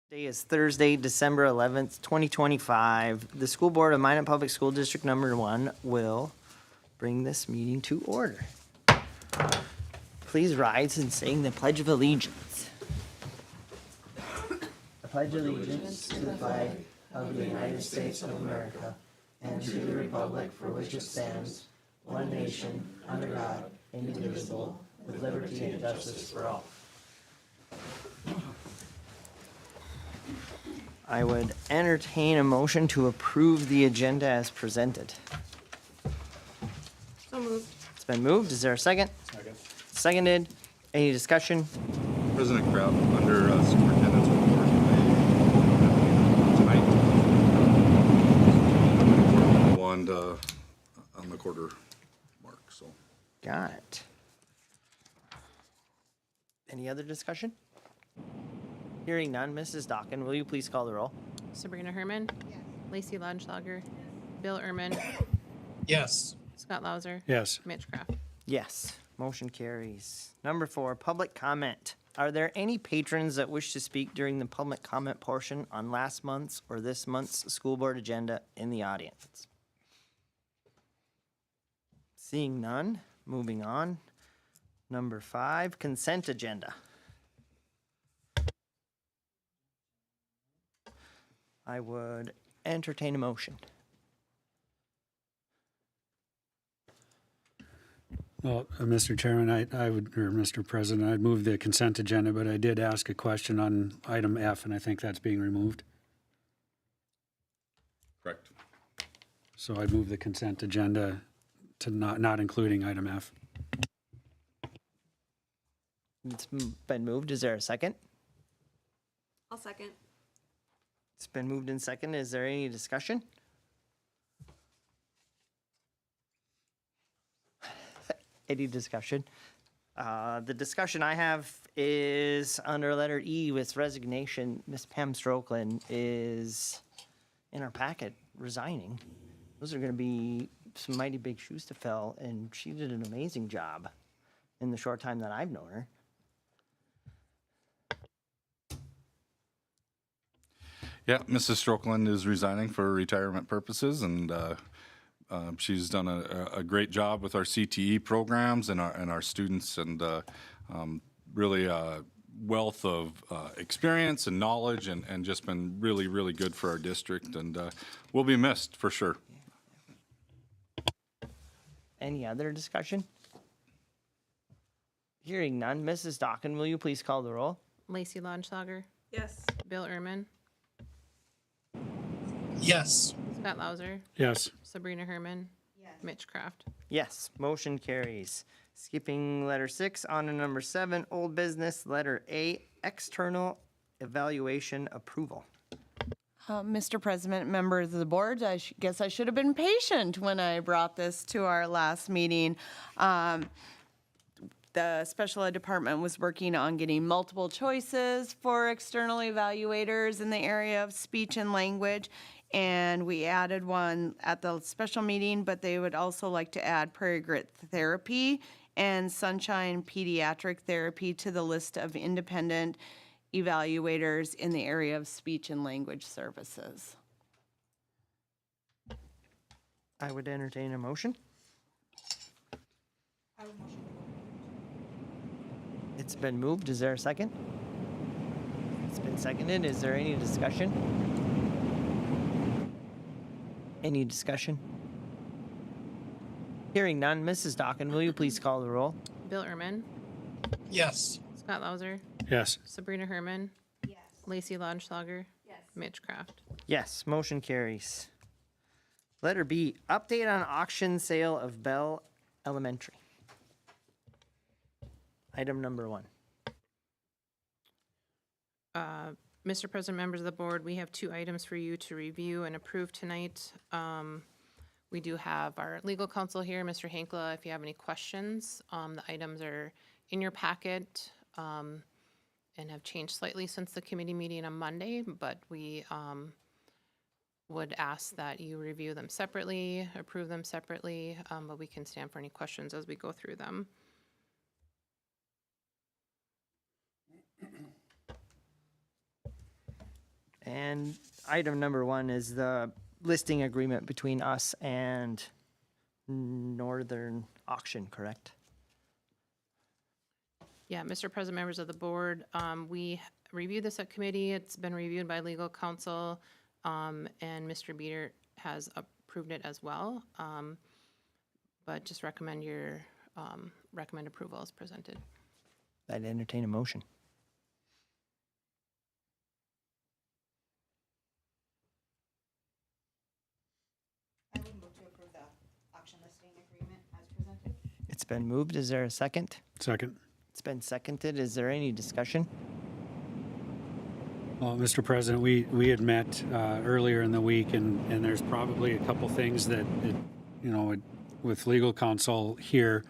Today is Thursday, December 11th, 2025. The School Board of Minot Public School District Number 1 will bring this meeting to order. Please rise and sing the Pledge of Allegiance. I pledge allegiance to the flag of the United States of America and to the republic for which it stands, one nation, under God, indivisible, with liberty and justice for all. I would entertain a motion to approve the agenda as presented. So moved. It's been moved. Is there a second? Second. Seconded. Any discussion? President Kraft, under Superintendent's report tonight. One on the quarter mark, so. Got it. Any other discussion? Hearing none. Mrs. Dockin, will you please call the roll? Sabrina Herman. Yes. Lacey Lodgeschlager. Bill Ehrman. Yes. Scott Lauser. Yes. Mitch Kraft. Yes. Motion carries. Number 4, public comment. Are there any patrons that wish to speak during the public comment portion on last month's or this month's school board agenda in the audience? Seeing none, moving on. Number 5, consent agenda. I would entertain a motion. Well, Mr. Chairman, I would, or Mr. President, I'd move the consent agenda, but I did ask a question on item F, and I think that's being removed. Correct. So I'd move the consent agenda to not including item F. It's been moved. Is there a second? I'll second. It's been moved in second. Is there any discussion? Any discussion? The discussion I have is under letter E with resignation. Miss Pam Strokeland is in our packet resigning. Those are going to be some mighty big shoes to fill, and she did an amazing job in the short time that I've known her. Yeah, Mrs. Strokeland is resigning for retirement purposes, and she's done a great job with our CTE programs and our students, and really a wealth of experience and knowledge, and just been really, really good for our district, and will be missed for sure. Any other discussion? Hearing none. Mrs. Dockin, will you please call the roll? Lacey Lodgeschlager. Yes. Bill Ehrman. Yes. Scott Lauser. Yes. Sabrina Herman. Yes. Mitch Kraft. Yes, motion carries. Skipping letter 6, on to number 7, old business, letter A, external evaluation approval. Mr. President, members of the board, I guess I should have been patient when I brought this to our last meeting. The special ed department was working on getting multiple choices for external evaluators in the area of speech and language. And we added one at the special meeting, but they would also like to add Prairie Grit Therapy and Sunshine Pediatric Therapy to the list of independent evaluators in the area of speech and language services. I would entertain a motion. It's been moved. Is there a second? It's been seconded. Is there any discussion? Any discussion? Hearing none. Mrs. Dockin, will you please call the roll? Bill Ehrman. Yes. Scott Lauser. Yes. Sabrina Herman. Yes. Lacey Lodgeschlager. Yes. Mitch Kraft. Yes, motion carries. Letter B, update on auction sale of Bell Elementary. Item number 1. Mr. President, members of the board, we have 2 items for you to review and approve tonight. We do have our legal counsel here, Mr. Hankla. If you have any questions, the items are in your packet and have changed slightly since the committee meeting on Monday, but we would ask that you review them separately, approve them separately, but we can stand for any questions as we go through them. And item number 1 is the listing agreement between us and Northern Auction, correct? Yeah, Mr. President, members of the board, we reviewed this at committee. It's been reviewed by legal counsel, and Mr. Beater has approved it as well. But just recommend approval as presented. I'd entertain a motion. I would move to approve the auction listing agreement as presented. It's been moved. Is there a second? Second. It's been seconded. Is there any discussion? Well, Mr. President, we had met earlier in the week, and there's probably a couple things that, with legal counsel here,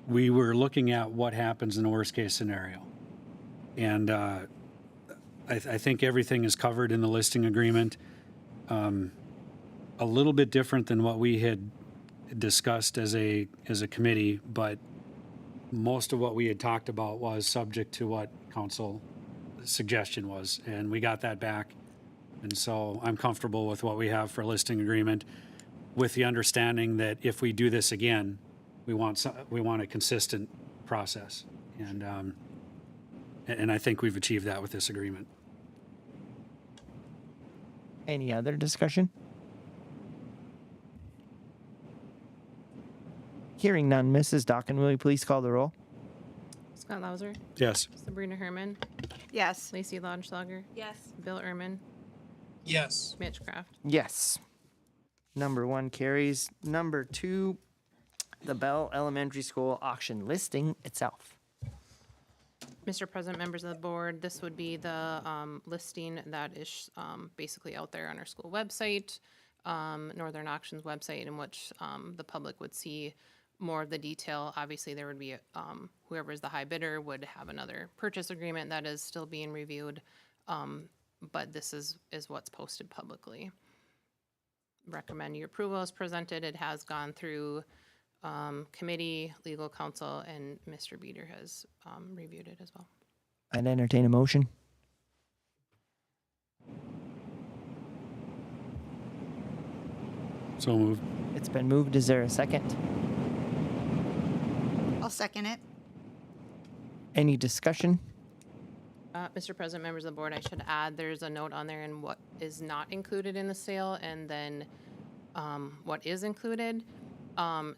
we were looking at what happens in the worst-case scenario. And I think everything is covered in the listing agreement. A little bit different than what we had discussed as a committee, but most of what we had talked about was subject to what council suggestion was, and we got that back. And so I'm comfortable with what we have for listing agreement, with the understanding that if we do this again, we want a consistent process. And I think we've achieved that with this agreement. Any other discussion? Hearing none, Mrs. Dockin, will you please call the roll? Scott Lauser, Yes. Sabrina Herman, Yes. Lacey Lautenschlager, Yes. Bill Ehrman, Yes. Mitch Kraft. Yes. Number 1 carries. Number 2, the Bell Elementary School auction listing itself. Mr. President, members of the board, this would be the listing that is basically out there on our school website, Northern Auction's website, in which the public would see more of the detail. Obviously, there would be, whoever is the high bidder would have another purchase agreement that is still being reviewed, but this is what's posted publicly. Recommend your approval as presented. It has gone through committee, legal counsel, and Mr. Beater has reviewed it as well. I'd entertain a motion. So moved. It's been moved. Is there a second? I'll second it. Any discussion? Mr. President, members of the board, I should add, there's a note on there in what is not included in the sale, and then what is included.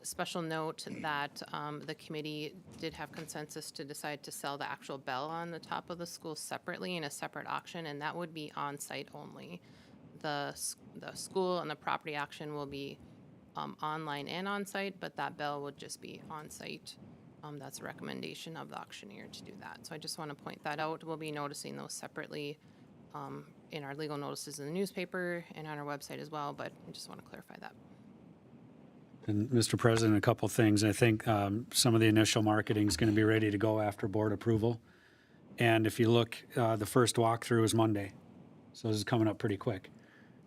Special note that the committee did have consensus to decide to sell the actual bell on the top of the school separately in a separate auction, and that would be on-site only. The school and the property auction will be online and on-site, but that bell would just be on-site. That's a recommendation of the auctioneer to do that. So I just want to point that out. We'll be noticing those separately in our legal notices in the newspaper and on our website as well, but I just want to clarify that. And Mr. President, a couple things. I think some of the initial marketing is going to be ready to go after board approval. And if you look, the first walkthrough is Monday. So this is coming up pretty quick.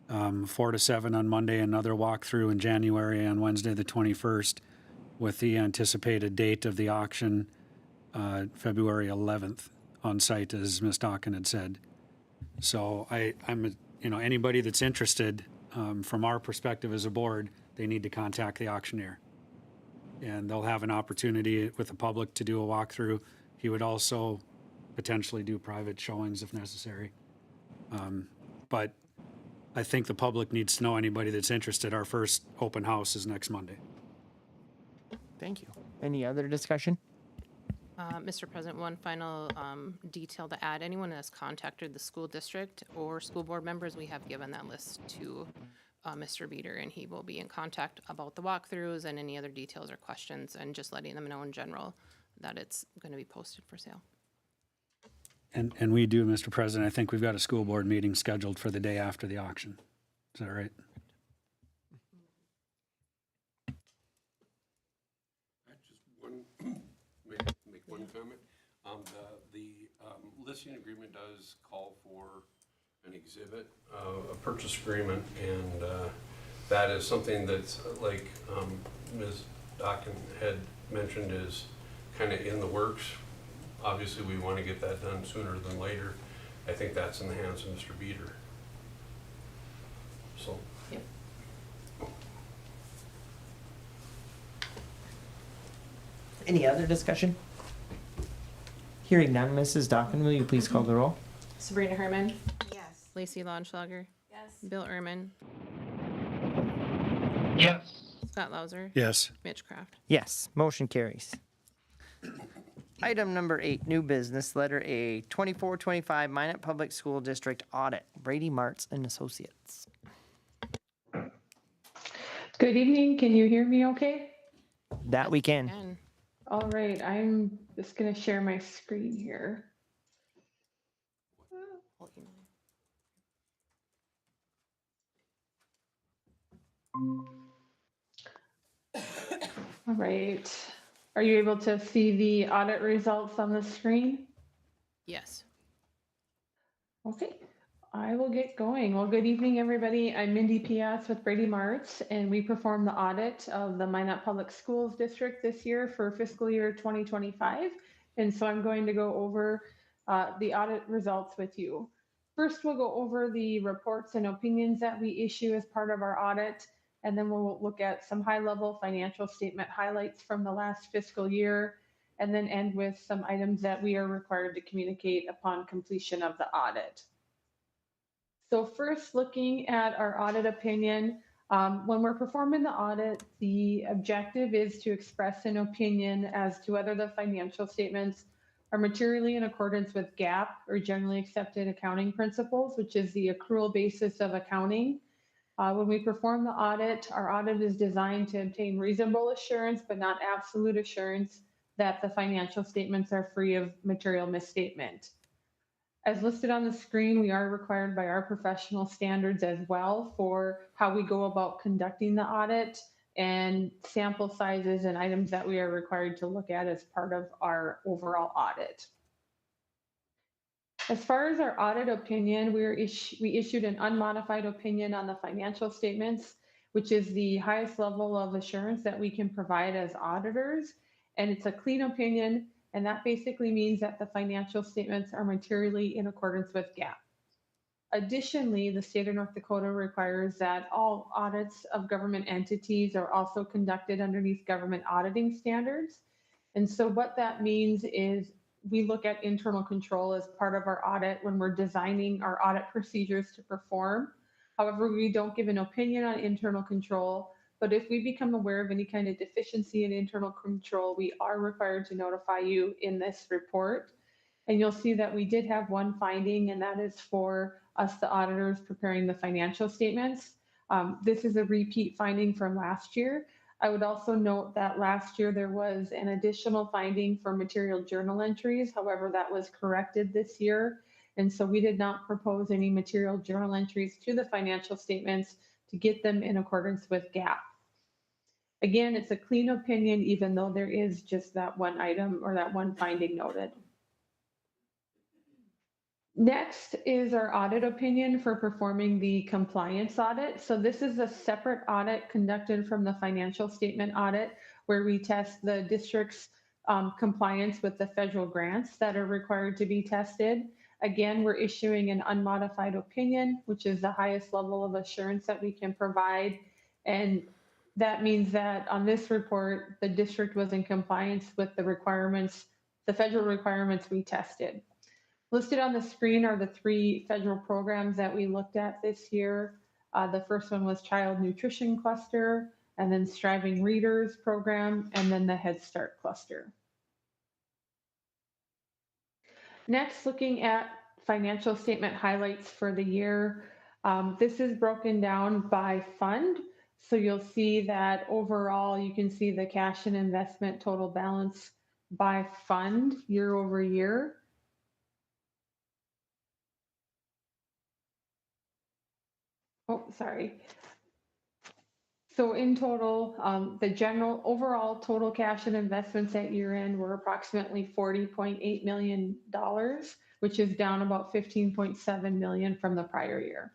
4 to 7 on Monday, another walkthrough in January on Wednesday, the 21st, with the anticipated date of the auction, February 11th, on site, as Ms. Dockin had said. So I'm anybody that's interested, from our perspective as a board, they need to contact the auctioneer. And they'll have an opportunity with the public to do a walkthrough. He would also potentially do private showings if necessary. But I think the public needs to know anybody that's interested. Our first open house is next Monday. Thank you. Any other discussion? Mr. President, one final detail to add. Anyone that has contacted the school district or school board members, we have given that list to Mr. Beater, and he will be in contact about the walkthroughs and any other details or questions, and just letting them know in general that it's going to be posted for sale. And we do, Mr. President, I think we've got a school board meeting scheduled for the day after the auction. Is that right? I just make one comment. The listing agreement does call for an exhibit, a purchase agreement, and that is something that's like Ms. Dockin had mentioned is kind of in the works. Obviously, we want to get that done sooner than later, I think that's in the hands of Mr. Beater. So, Any other discussion? Hearing none, Mrs. Dockin, will you please call the roll? Sabrina Herman, Yes. Lacey Launschlager, Yes. Bill Ehrman, Yes. Scott Lauser, Yes. Mitch Kraft. Yes, motion carries. Item number 8, new business, letter A, 24-25 Minot Public School District Audit, Brady Martz and Associates. Good evening. Can you hear me okay? That we can. And All right, I'm just going to share my screen here. All right. Are you able to see the audit results on the screen? yes, Okay, I will get going. Well, good evening, everybody. I'm Mindy PS with Brady Martz, and we performed the audit of the Minot Public Schools District this year for fiscal year 2025. And so I'm going to go over the audit results with you. First, we'll go over the reports and opinions that we issue as part of our audit, and then we'll look at some high-level financial statement highlights from the last fiscal year, and then end with some items that we are required to communicate upon completion of the audit. So first, looking at our audit opinion, when we're performing the audit, the objective is to express an opinion as to whether the financial statements are materially in accordance with GAAP, or generally accepted accounting principles, which is the accrual basis of accounting. When we perform the audit, our audit is designed to obtain reasonable assurance, but not absolute assurance, that the financial statements are free of material misstatement. As listed on the screen, we are required by our professional standards as well for how we go about conducting the audit, and sample sizes and items that we are required to look at as part of our overall audit. As far as our audit opinion, we issued an unmodified opinion on the financial statements, which is the highest level of assurance that we can provide as auditors. And it's a clean opinion, and that basically means that the financial statements are materially in accordance with GAAP. Additionally, the state of North Dakota requires that all audits of government entities are also conducted underneath government auditing standards. And so what that means is we look at internal control as part of our audit when we're designing our audit procedures to perform. However, we don't give an opinion on internal control, but if we become aware of any kind of deficiency in internal control, we are required to notify you in this report. And you'll see that we did have one finding, and that is for us, the auditors, preparing the financial statements. This is a repeat finding from last year. I would also note that last year there was an additional finding for material journal entries. However, that was corrected this year. And so we did not propose any material journal entries to the financial statements to get them in accordance with GAAP. Again, it's a clean opinion, even though there is just that one item or that one finding noted. Next is our audit opinion for performing the compliance audit. So this is a separate audit conducted from the financial statement audit, where we test the district's compliance with the federal grants that are required to be tested. Again, we're issuing an unmodified opinion, which is the highest level of assurance that we can provide. And that means that on this report, the district was in compliance with the requirements, the federal requirements we tested. Listed on the screen are the 3 federal programs that we looked at this year. The first one was Child Nutrition Cluster, and then Striving Readers Program, and then the Head Start Cluster. Next, looking at financial statement highlights for the year. This is broken down by fund. So you'll see that overall, you can see the cash and investment total balance by fund year over year. Oh, sorry. So in total, the general overall total cash and investments at year end were approximately $40.8 million, which is down about $15.7 million from the prior year.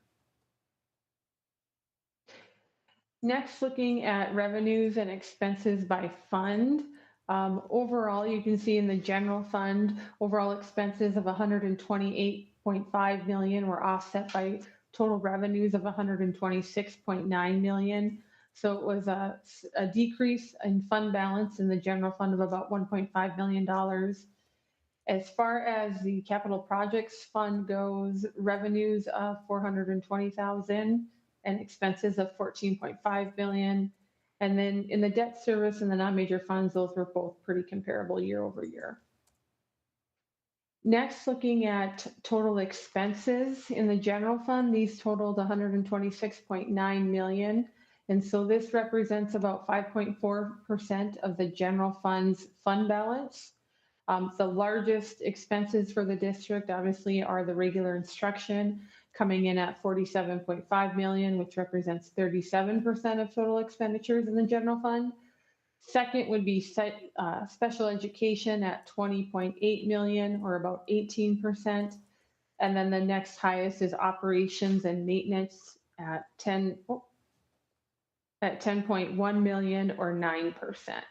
Next, looking at revenues and expenses by fund. Overall, you can see in the general fund, overall expenses of 128.5 million were offset by total revenues of 126.9 million. So it was a decrease in fund balance in the general fund of about $1.5 million. As far as the capital projects fund goes, revenues of 420,000 and expenses of 14.5 million. And then in the debt service and the non-major funds, those were both pretty comparable year over year. Next, looking at total expenses in the general fund, these totaled 126.9 million. And so this represents about 5.4% of the general fund's fund balance. The largest expenses for the district obviously are the regular instruction, coming in at 47.5 million, which represents 37% of total expenditures in the general fund. Second would be special education at 20.8 million, or about 18%. And then the next highest is operations and maintenance at 10.1 million, or 9%.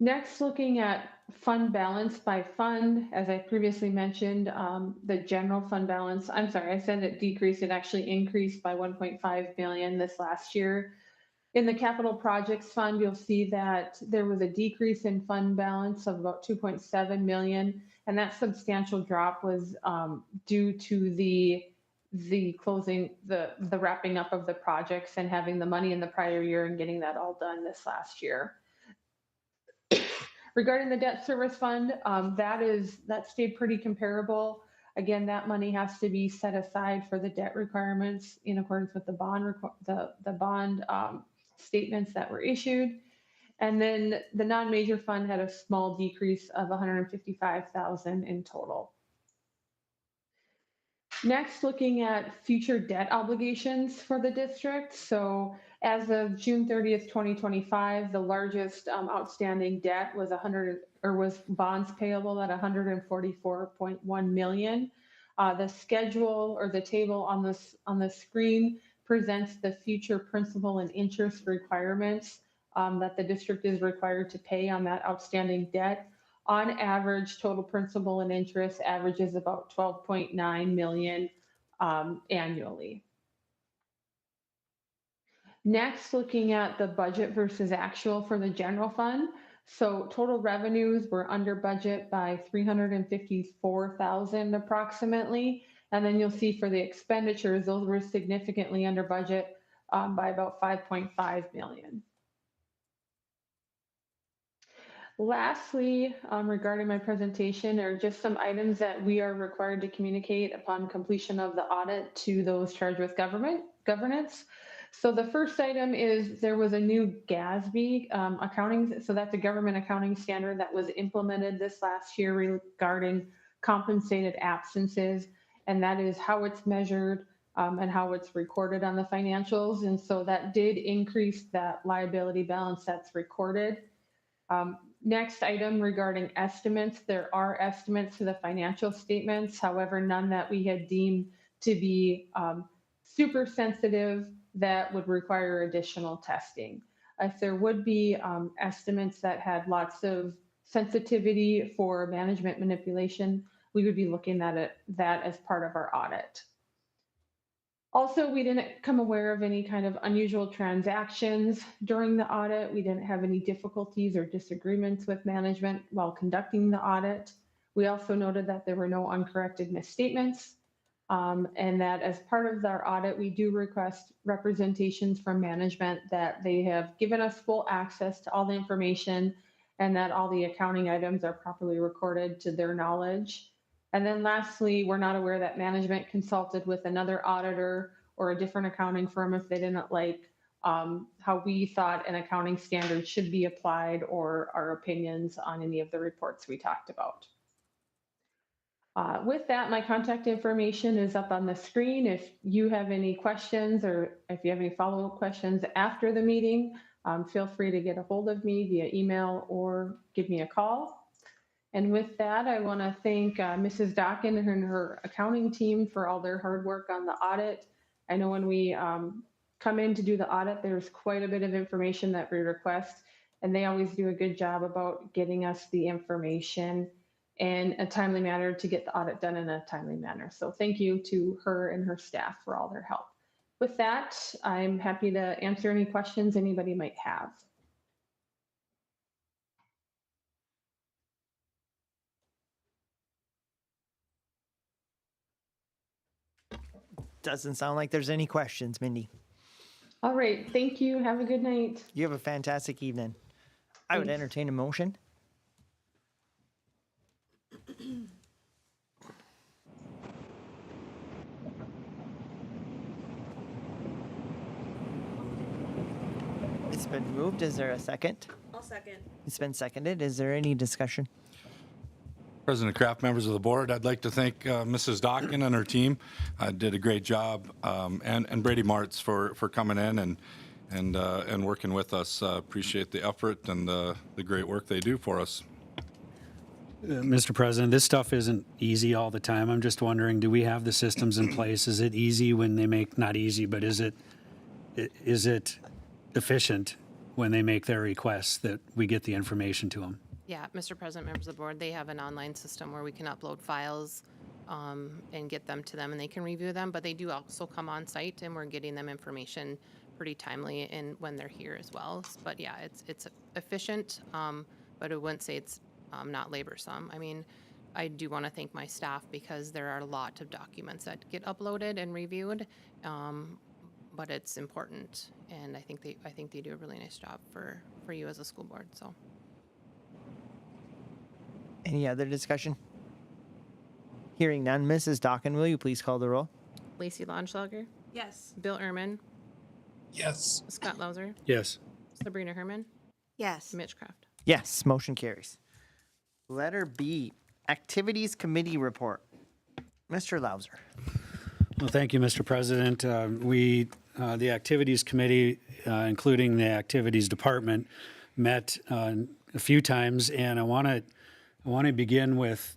Next, looking at fund balance by fund, as I previously mentioned, the general fund balance, I'm sorry, I said it decreased, it actually increased by 1.5 million this last year. In the capital projects fund, you'll see that there was a decrease in fund balance of about 2.7 million, and that substantial drop was due to the closing, the wrapping up of the projects and having the money in the prior year and getting that all done this last year. Regarding the debt service fund, that stayed pretty comparable. Again, that money has to be set aside for the debt requirements in accordance with the bond statements that were issued. And then the non-major fund had a small decrease of 155,000 in total. Next, looking at future debt obligations for the district. So as of June 30th, 2025, the largest outstanding debt was bonds payable at 144.1 million. The schedule or the table on the screen presents the future principal and interest requirements that the district is required to pay on that outstanding debt. On average, total principal and interest averages about 12.9 million annually. Next, looking at the budget versus actual for the general fund. So total revenues were under budget by 354,000 approximately. And then you'll see for the expenditures, those were significantly under budget by about 5.5 million. Lastly, regarding my presentation, are just some items that we are required to communicate upon completion of the audit to those charged with governance. So the first item is there was a new GASB accounting, so that's a government accounting standard that was implemented this last year regarding compensated absences, and that is how it's measured and how it's recorded on the financials. And so that did increase that liability balance that's recorded. Next item regarding estimates, there are estimates to the financial statements, however, none that we had deemed to be super sensitive that would require additional testing. If there would be estimates that had lots of sensitivity for management manipulation, we would be looking at that as part of our audit. Also, we didn't come aware of any kind of unusual transactions during the audit. We didn't have any difficulties or disagreements with management while conducting the audit. We also noted that there were no uncorrected misstatements, and that as part of our audit, we do request representations from management that they have given us full access to all the information and that all the accounting items are properly recorded to their knowledge. And then lastly, we're not aware that management consulted with another auditor or a different accounting firm if they didn't like how we thought an accounting standard should be applied or our opinions on any of the reports we talked about. With that, my contact information is up on the screen. If you have any questions or if you have any follow-up questions after the meeting, feel free to get a hold of me via email or give me a call. And with that, I want to thank Mrs. Dockin and her accounting team for all their hard work on the audit. I know when we come in to do the audit, there's quite a bit of information that we request. and they always do a good job about getting us the information in a timely manner to get the audit done in a timely manner. So thank you to her and her staff for all their help. With that, I'm happy to answer any questions anybody might have. Doesn't sound like there's any questions, Mindy. All right, thank you. Have a good night. You have a fantastic evening. I would Thanks. entertain a motion. It's been moved. Is there a second? I'll second. It's been seconded. Is there any discussion? President Kraft, members of the board, I'd like to thank Mrs. Dockin and her team. Did a great job, and Brady Martz for coming in and working with us. Appreciate the effort and the great work they do for us. Mr. President, this stuff isn't easy all the time. I'm just wondering, do we have the systems in place? Is it easy when they make, not easy, but is it efficient when they make their requests that we get the information to them? Yeah, Mr. President, members of the board, they have an online system where we can upload files and get them to them, and they can review them, but they do also come on site, and we're getting them information pretty timely and when they're here as well. But yeah, it's efficient, but I wouldn't say it's not laborsome. I mean, I do want to thank my staff because there are a lot of documents that get uploaded and reviewed, but it's important, and I think they do a really nice job for you as a school board. So. Any other discussion? Hearing none. Mrs. Dockin, will you please call the roll? Lacey Lonschlager, Yes. Bill Ehrman, Yes. Scott Lauser, Yes. Sabrina Herman, Yes. Mitch Kraft. Yes, motion carries. Letter B, Activities Committee Report. Mr. Lauser. Well, thank you, Mr. President. The Activities Committee, including the Activities Department, met a few times, and I want to begin with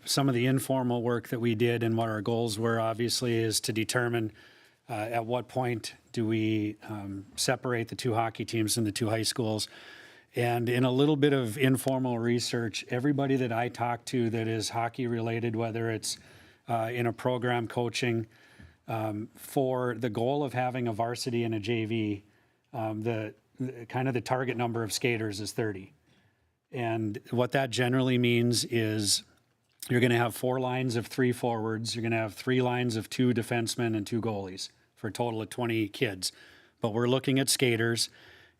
some of the informal work that we did, and what our goals were, obviously, is to determine at what point do we separate the two hockey teams in the two high schools. And in a little bit of informal research, everybody that I talk to that is hockey related, whether it's in a program coaching, for the goal of having a varsity and a JV, the kind of the target number of skaters is 30. And what that generally means is you're going to have 4 lines of 3 forwards. You're going to have 3 lines of 2 defensemen and 2 goalies for a total of 20 kids. But we're looking at skaters,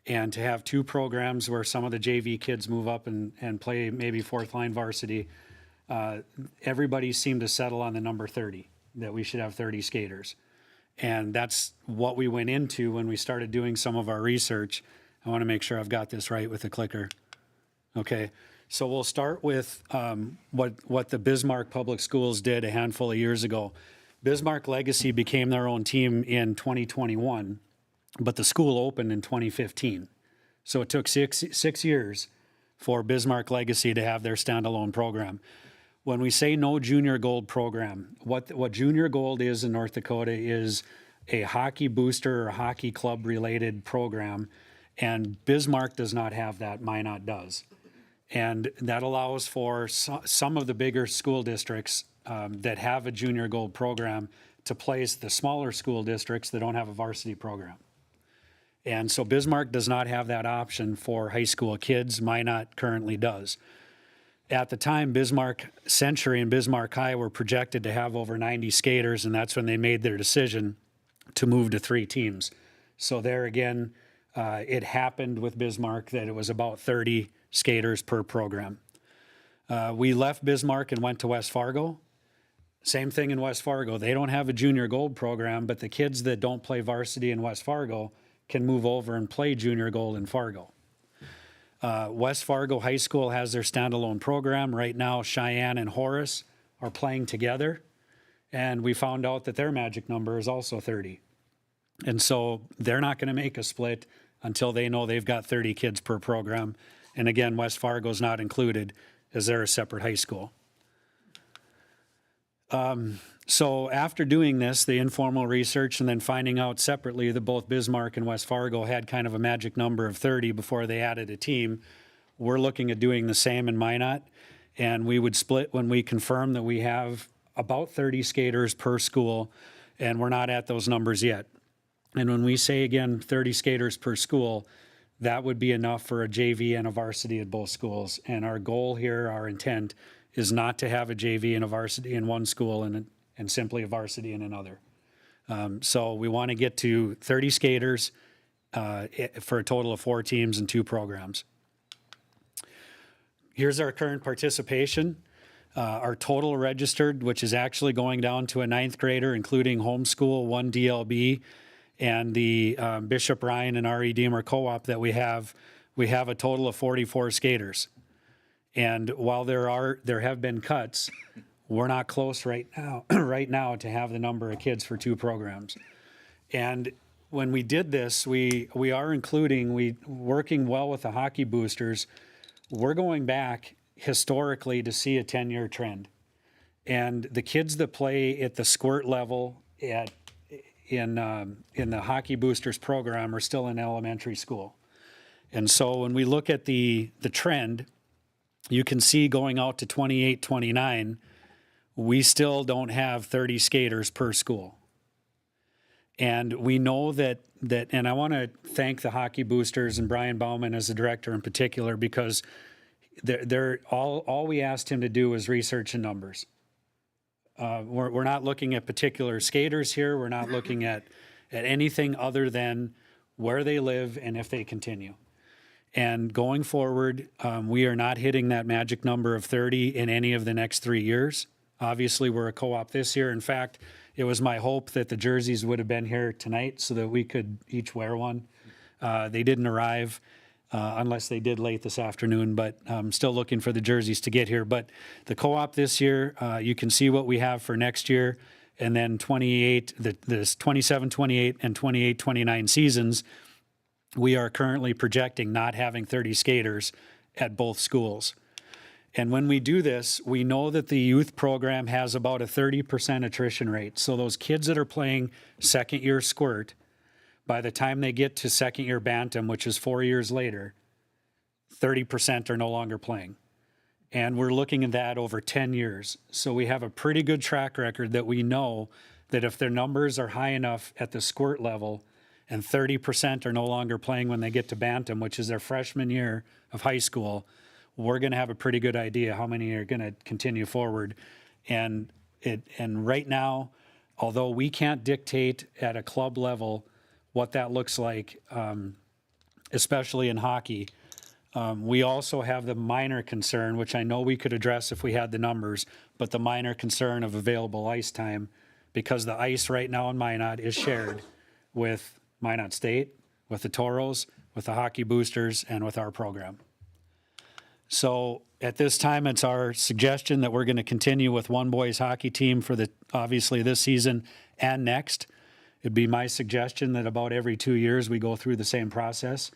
and to have 2 programs where some of the JV kids move up and play maybe 4th line varsity, everybody seemed to settle on the number 30, that we should have 30 skaters. And that's what we went into when we started doing some of our research. I want to make sure I've got this right with the clicker. Okay, so we'll start with what the Bismarck Public Schools did a handful of years ago. Bismarck Legacy became their own team in 2021, but the school opened in 2015. So it took six years for Bismarck Legacy to have their standalone program. When we say no junior gold program, what junior gold is in North Dakota is a hockey booster or hockey club related program, and Bismarck does not have that, Minot does. And that allows for some of the bigger school districts that have a junior gold program to place the smaller school districts that don't have a varsity program. And so Bismarck does not have that option for high school kids. Minot currently does. At the time, Bismarck Century and Bismarck High were projected to have over 90 skaters, and that's when they made their decision to move to 3 teams. So there again, it happened with Bismarck that it was about 30 skaters per program. We left Bismarck and went to West Fargo. Same thing in West Fargo. They don't have a junior gold program, but the kids that don't play varsity in West Fargo can move over and play junior gold in Fargo. West Fargo High School has their standalone program. Right now, Cheyenne and Horace are playing together, and we found out that their magic number is also 30. And so they're not going to make a split until they know they've got 30 kids per program. And again, West Fargo's not included as they're a separate high school. So after doing this, the informal research, and then finding out separately that both Bismarck and West Fargo had kind of a magic number of 30 before they added a team, we're looking at doing the same in Minot. And we would split when we confirm that we have about 30 skaters per school, and we're not at those numbers yet. And when we say, again, 30 skaters per school, that would be enough for a JV and a varsity at both schools. And our goal here, our intent, is not to have a JV and a varsity in one school and simply a varsity in another. So we want to get to 30 skaters for a total of 4 teams and 2 programs. Here's our current participation. Our total registered, which is actually going down to a 9th grader, including homeschool, 1 DLB, and the Bishop Ryan and R.E. Deemer co-op that we have a total of 44 skaters. And while there have been cuts, we're not close right now to have the number of kids for 2 programs. And when we did this, we are working well with the hockey boosters. We're going back historically to see a 10-year trend. And the kids that play at the squirt level in the hockey boosters program are still in elementary school. And so when we look at the trend, you can see going out to 28, 29, we still don't have 30 skaters per school. And we know that and I want to thank the hockey boosters and Brian Bauman as the director in particular, because all we asked him to do was research and numbers. We're not looking at particular skaters here. We're not looking at anything other than where they live and if they continue. And going forward, we are not hitting that magic number of 30 in any of the next 3 years. Obviously, we're a co-op this year. In fact, it was my hope that the jerseys would have been here tonight so that we could each wear one. They didn't arrive unless they did late this afternoon, but I'm still looking for the jerseys to get here. But the co-op this year, you can see what we have for next year. And then 27, 28, and 28, 29 seasons, we are currently projecting not having 30 skaters at both schools. And when we do this, we know that the youth program has about a 30% attrition rate. So those kids that are playing second year squirt, by the time they get to second year bantam, which is 4 years later, 30% are no longer playing. And we're looking at that over 10 years. So we have a pretty good track record that we know that if their numbers are high enough at the squirt level and 30% are no longer playing when they get to bantam, which is their freshman year of high school, we're going to have a pretty good idea how many are going to continue forward. And right now, although we can't dictate at a club level what that looks like, especially in hockey, we also have the minor concern, which I know we could address if we had the numbers, but the minor concern of available ice time, because the ice right now in Minot is shared with Minot State, with the Toros, with the hockey boosters, and with our program. So at this time, it's our suggestion that we're going to continue with one boys hockey team for obviously this season and next. It'd be my suggestion that about every 2 years we go through the same process.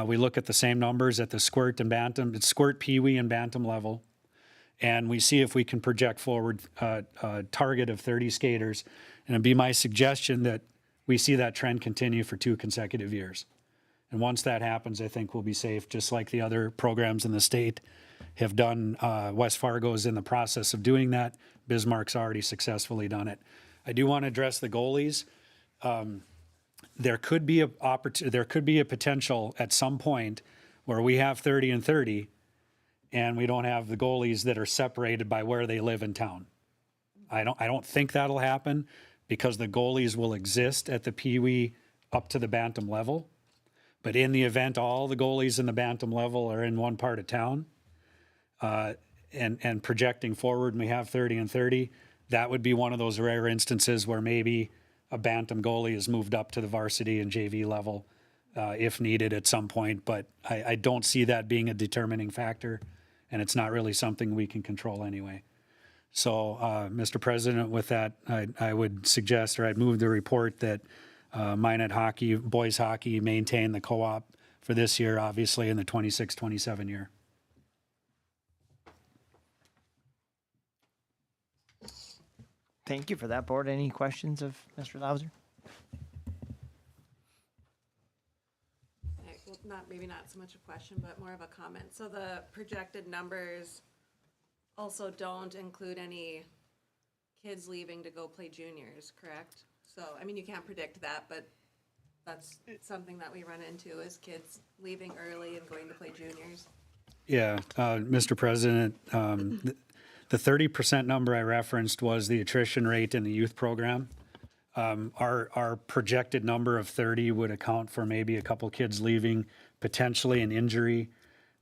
We look at the same numbers at the squirt and bantam, it's squirt, peewee, and bantam level, and we see if we can project forward a target of 30 skaters. And it'd be my suggestion that we see that trend continue for 2 consecutive years. And once that happens, I think we'll be safe, just like the other programs in the state have done. West Fargo is in the process of doing that. Bismarck's already successfully done it. I do want to address the goalies. There could be a potential at some point where we have 30 and 30, and we don't have the goalies that are separated by where they live in town. I don't think that'll happen because the goalies will exist at the peewee up to the bantam level. But in the event all the goalies in the bantam level are in one part of town, and projecting forward, and we have 30 and 30, that would be one of those rare instances where maybe a bantam goalie is moved up to the varsity and JV level if needed at some point. But I don't see that being a determining factor, and it's not really something we can control anyway. So, Mr. President, with that, I would suggest, or I'd move the report that Minot hockey, boys hockey, maintain the co-op for this year, obviously in the 26-27 year. Thank you for that, board. Any questions of Mr. Lauser? Well, maybe not so much a question, but more of a comment. So the projected numbers also don't include any kids leaving to go play juniors, correct? So, I mean, you can't predict that, but that's something that we run into is kids leaving early and going to play juniors. Yeah, Mr. President, the 30% number I referenced was the attrition rate in the youth program. Our projected number of 30 would account for maybe a couple kids leaving, potentially an injury.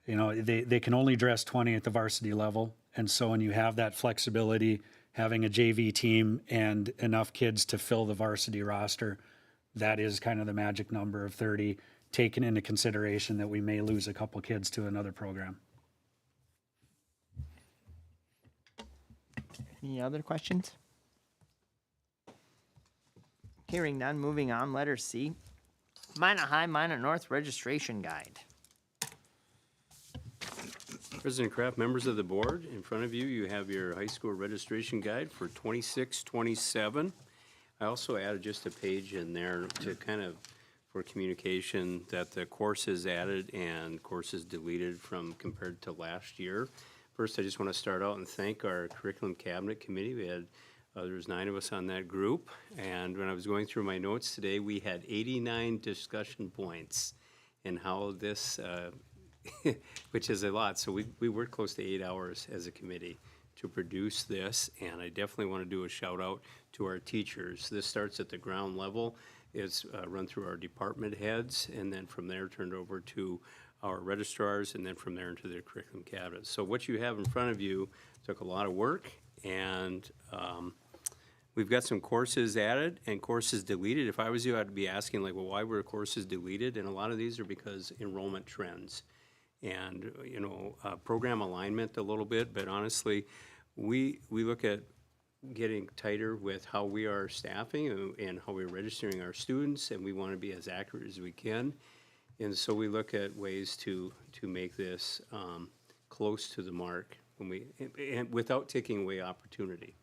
You know, they can only dress 20 at the varsity level. And so when you have that flexibility, having a JV team and enough kids to fill the varsity roster, that is kind of the magic number of 30, taking into consideration that we may lose a couple kids to another program. Any other questions? Hearing none, moving on, letter C. Minot High, Minot North Registration Guide. President Kraft, members of the board, in front of you, you have your high school registration guide for 26-27. I also added just a page in there to kind of, for communication, that the courses added and courses deleted from compared to last year. First, I just want to start out and thank our curriculum cabinet committee. We had, there was 9 of us on that group. And when I was going through my notes today, we had 89 discussion points in how this, which is a lot. So we worked close to 8 hours as a committee to produce this, and I definitely want to do a shout out to our teachers. This starts at the ground level. It's run through our department heads, and then from there turned over to our registrars, and then from there into their curriculum cabinet. So what you have in front of you took a lot of work, and we've got some courses added and courses deleted. If I was you, I'd be asking, like, well, why were courses deleted? And a lot of these are because enrollment trends and, you know, program alignment a little bit, but honestly, we look at getting tighter with how we are staffing and how we're registering our students, and we want to be as accurate as we can. And so we look at ways to make this close to the mark and without taking away opportunity.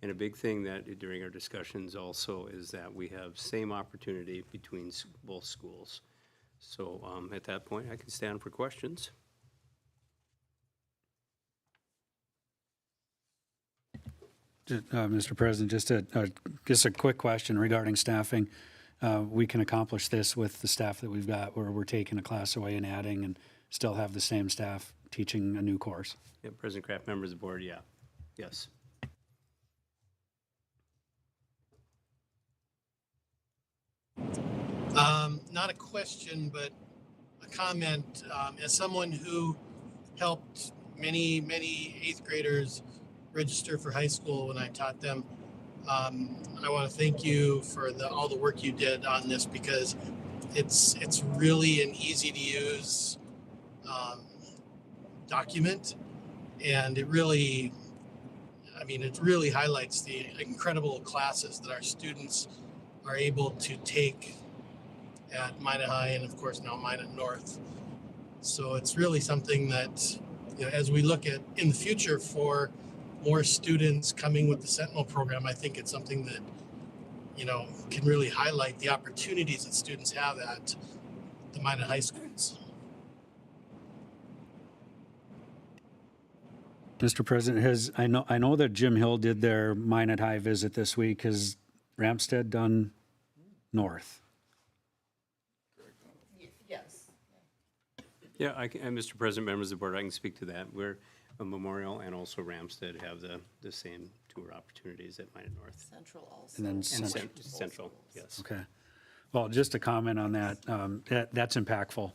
And a big thing that during our discussions also is that we have same opportunity between both schools. So at that point, I can stand for questions. Mr. President, just a quick question regarding staffing. We can accomplish this with the staff that we've got, where we're taking a class away and adding, and still have the same staff teaching a new course. Yeah, President Kraft, members of the board, yeah, yes. Not a question, but a comment. As someone who helped many 8th graders register for high school when I taught them, I want to thank you for all the work you did on this, because it's really an easy to use document, and it really highlights the incredible classes that our students are able to take at Minot High and of course now Minot North. So it's really something that, you know, as we look at in the future for more students coming with the Sentinel program, I think it's something that, you know, can really highlight the opportunities that students have at the Minot High schools. Mr. President, I know that Jim Hill did their Minot High visit this week. Has Ramstead done North? Yes. Yeah, and Mr. President, members of the board, I can speak to that. We're a Memorial and also Ramstead have the same tour opportunities at Minot North. Central also. And then And Central. Central, yes. Okay. Well, just a comment on that. That's impactful.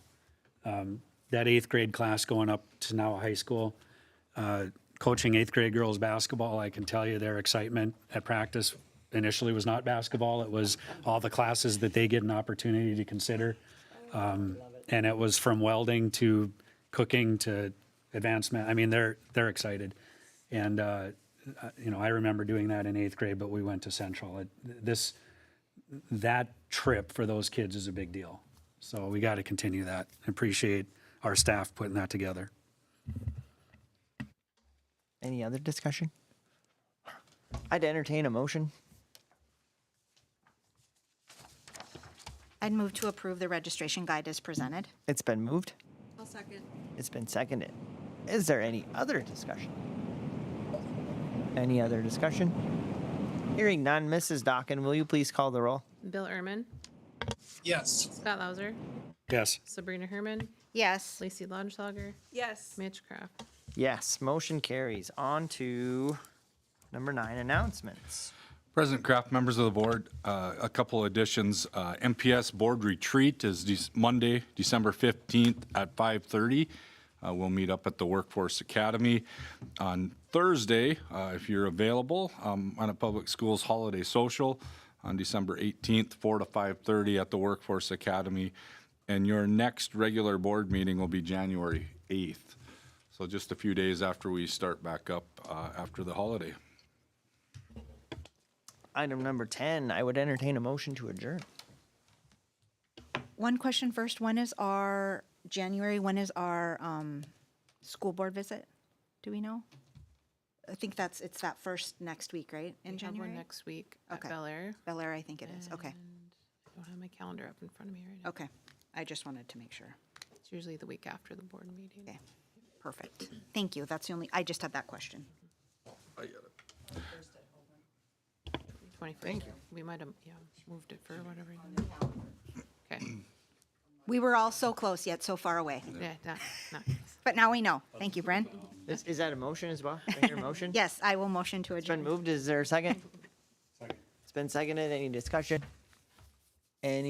That 8th grade class going up to now high school, coaching 8th grade girls basketball, I can tell you their excitement at practice initially was not basketball. It was all the classes that they get an opportunity to consider. And it was from welding to cooking to advancement. I mean, they're excited. And, you know, I remember doing that in 8th grade, but we went to Central. That trip for those kids is a big deal. So we got to continue that. I appreciate our staff putting that together. Any other discussion? I'd entertain a motion. I'd move to approve the registration guide as presented. It's been moved. I'll second. It's been seconded. Is there any other discussion? Any other discussion? Hearing none, Mrs. Dockin, will you please call the roll? Bill Ehrman, Yes. Scott Lauser, Yes. Sabrina Herman, Yes. Lacey Lautenschlager, Yes. Mitch Kraft. Yes, motion carries. On to number 9, announcements. President Kraft, members of the board, a couple additions. MPS board retreat is Monday, December 15th at 5:30. We'll meet up at the Workforce Academy. On Thursday, if you're available, on a public schools holiday social on December 18th, 4 to 5:30 at the Workforce Academy. And your next regular board meeting will be January 8th. So just a few days after we start back up after the holiday. Item number 10, I would entertain a motion to adjourn. One question first. When is our school board visit? Do we know? I think it's that first next week, right? In We have January? one next week at Okay. Bel Air. Bel Air, I think it is. Okay. and I don't have my calendar up in front of me right now. Okay. I just wanted to make sure. It's usually the week after the board meeting. Okay. Perfect. Thank you. I just had that question. 21st. Thank you. We might have, moved it for whatever reason. Okay, We were all so close yet so far away. yeah, not, But now we know. Thank you, Brent. Is that a motion as well? I hear a motion? Yes, I will motion to It's been adjourn. moved. Is there a second? Second. It's been seconded. Any discussion? Any